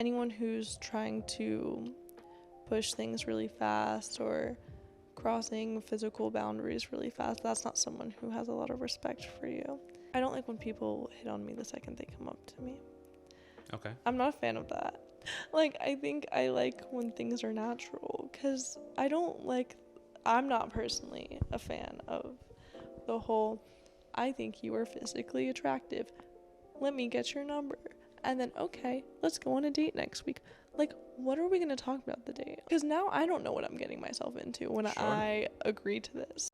Anyone who's trying to push things really fast or crossing physical boundaries really fast, that's not someone who has a lot of respect for you. I don't like when people hit on me the second they come up to me. Okay. I'm not a fan of that. I think I like when things are natural, because I'm not personally a fan of the whole, I think you are physically attractive. Let me get your number. And then, okay, let's go on a date next week. What are we going to talk about the date? Because now I don't know what I'm getting myself into when Sure. I agree to this.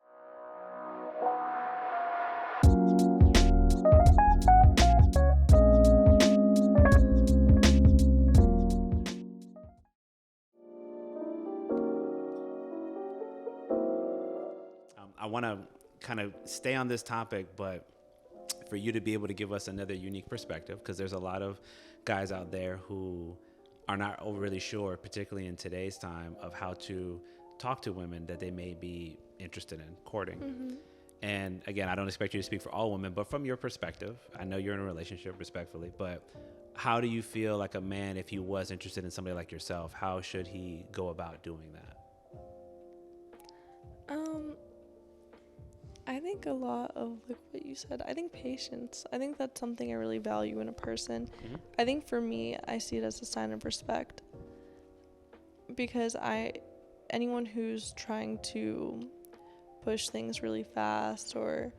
I want to kind of stay on this topic, but for you to be able to give us another unique perspective, because there's a lot of guys out there who are not really sure, particularly in today's time, of how to talk to women that they may be interested in courting. Mm-hmm. And again, I don't expect you to speak for all women, but from your perspective, I know you're in a relationship, respectfully, but how do you feel like a man, if he was interested in somebody like yourself, how should he go about doing that? I think a lot of what you said. I think patience. I think that's something I really value in a person. Mm-hmm. I think for me, I see it as a sign of respect, because anyone who's trying to push things really fast or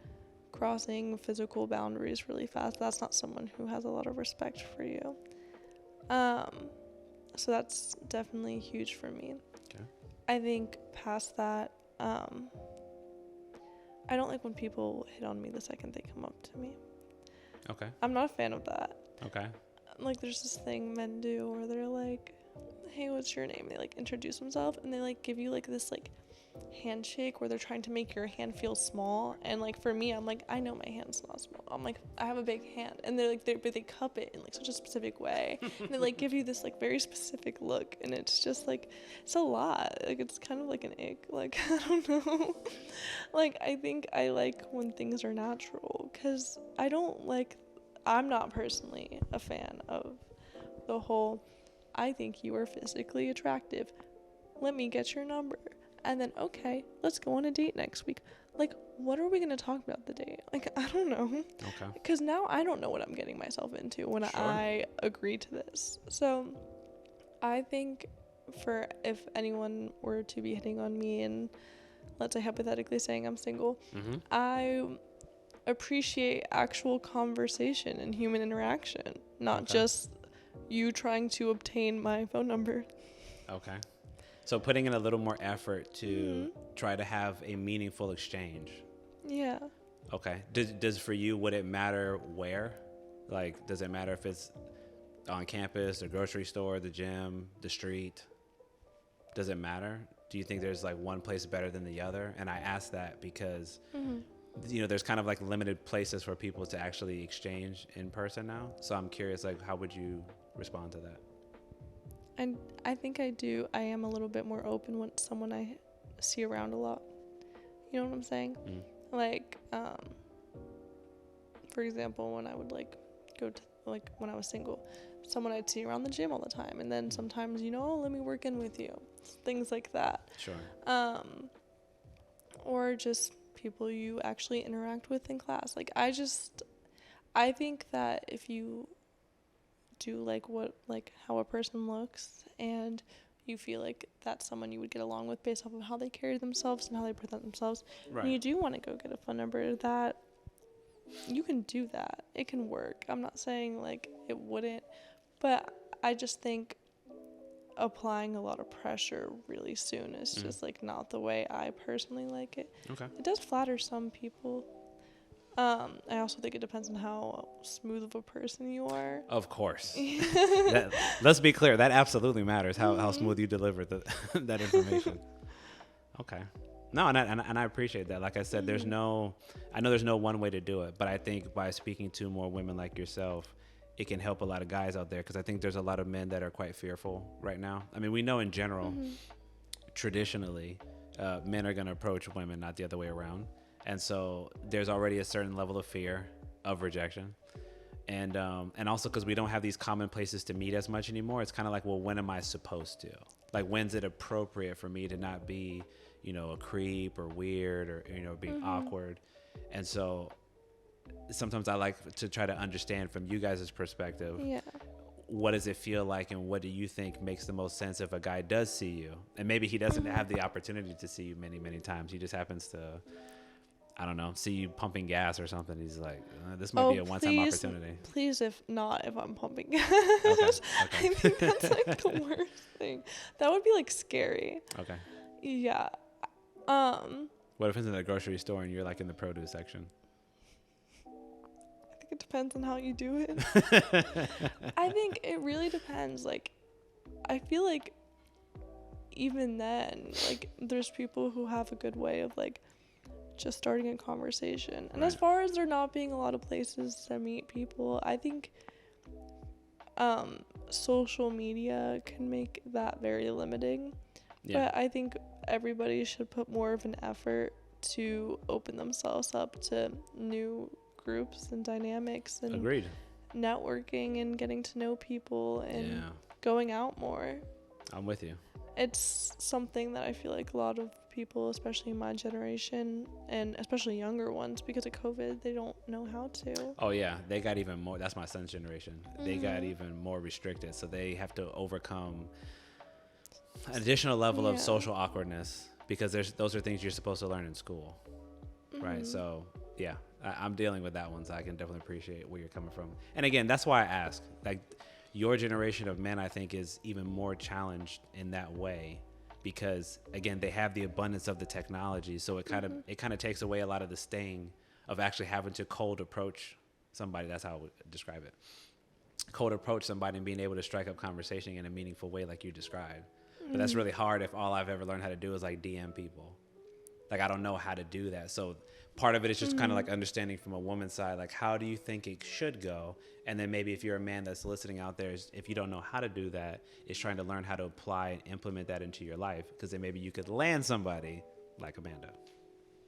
crossing physical boundaries really fast, that's not someone who has a lot of respect for you. So that's definitely huge for me. Okay. I think past that, I don't like when people hit on me the second they come up to me. Okay. I'm not a fan of that. Okay. There's this thing men do where they're like, hey, what's your name? They introduce themselves, and they give you this handshake where they're trying to make your hand feel small. And for me, I'm I know my hand's not small. I'm I have a big hand. And they're but they cup it in such a specific way. And they give you this very specific look, and it's just it's a lot. It's kind of like an ick. I don't know. I think I like when things are natural, because I'm not personally a fan of the whole, I think you are physically attractive. Let me get your number. And then, okay, let's go on a date next week. What are we going to talk about the date? I don't know. Okay. Because now I don't know what I'm getting myself into when Sure. I agree to this. So I think if anyone were to be hitting on me and, let's say, hypothetically saying I'm single, Mm-hmm. I appreciate actual conversation and human interaction, not Okay. just you trying to obtain my phone number. Okay. So putting in a little more effort to try to have a meaningful exchange. Yeah. Okay. Does for you, would it matter where? Does it matter if it's on campus, the grocery store, the gym, the street? Does it matter? Do you think there's one place better than the other? And I ask that because, there's kind of limited places for people to actually exchange in person now. So I'm curious, how would you respond to that? And I think I am a little bit more open when someone I see around a lot. You know what I'm saying? For example, when I would go to when I was single, someone I'd see around the gym all the time, and then sometimes let me work in with you, things like that. Sure. Or just people you actually interact with in class. I think that if you do how a person looks, and you feel like that's someone you would get along with based off of how they carry themselves and how they present themselves, Right. and you do want to go get a phone number, that you can do that. It can work. I'm not saying it wouldn't, but I just think applying a lot of pressure really soon is just not the way I personally like it. Okay. It does flatter some people. I also think it depends on how smooth of a person you are. Of course. Let's be clear. That absolutely matters, how smooth you deliver that information. Okay. No, and I appreciate that. Like I said, I know there's no one way to do it, but I think by speaking to more women like yourself, it can help a lot of guys out there, because I think there's a lot of men that are quite fearful right now. I mean, we know in general, traditionally, men are going to approach women, not the other way around. And so there's already a certain level of fear of rejection. And also because we don't have these common places to meet as much anymore, it's kind of like, well, when am I supposed to? Like, when's it appropriate for me to not be, you know, a creep or weird or, you know, being awkward? And so sometimes I like to try to understand from you guys' perspective, Yeah. what does it feel like, and what do you think makes the most sense if a guy does see you? And maybe he doesn't have the opportunity to see you many, many times. He just happens to, I don't know, see you pumping gas or something. He's like, this might be a one-time opportunity. Please, if I'm pumping gas. Okay. I think that's like the worst thing. That would be like scary. Okay. Yeah. What if it's in the grocery store and you're like in the produce section? I think it depends on how you do it. I think it really depends. Like, I feel like even then, like, there's people who have a good way of like just starting a conversation. And as far as there not being a lot of places to meet people, I think social media can make that very limiting. Yeah. But I think everybody should put more of an effort to open themselves up to new groups and dynamics and Agreed. networking and getting to know people and going out more. I'm with you. It's something that I feel like a lot of people, especially my generation and especially younger ones, because of COVID, they don't know how to. Oh yeah, they got even more. That's my son's generation. They got even more restricted, so they have to overcome an additional level of social awkwardness, because those are things you're supposed to learn in school, right? So yeah, I'm dealing with that one, so I can definitely appreciate where you're coming from. And again, that's why I ask. Like, your generation of men, I think, is even more challenged in that way, because again, they have the abundance of the technology, so it kind of takes away a lot of the sting of actually having to cold approach somebody. That's how I would describe it. Cold approach somebody and being able to strike up conversation in a meaningful way, like you described. But that's really hard if all I've ever learned how to do is like DM people. Like, I don't know how to do that. So part of it is just kind of like understanding from a woman's side, like, how do you think it should go? And then maybe if you're a man that's listening out there, if you don't know how to do that, is trying to learn how to apply and implement that into your life, because then maybe you could land somebody like Amanda.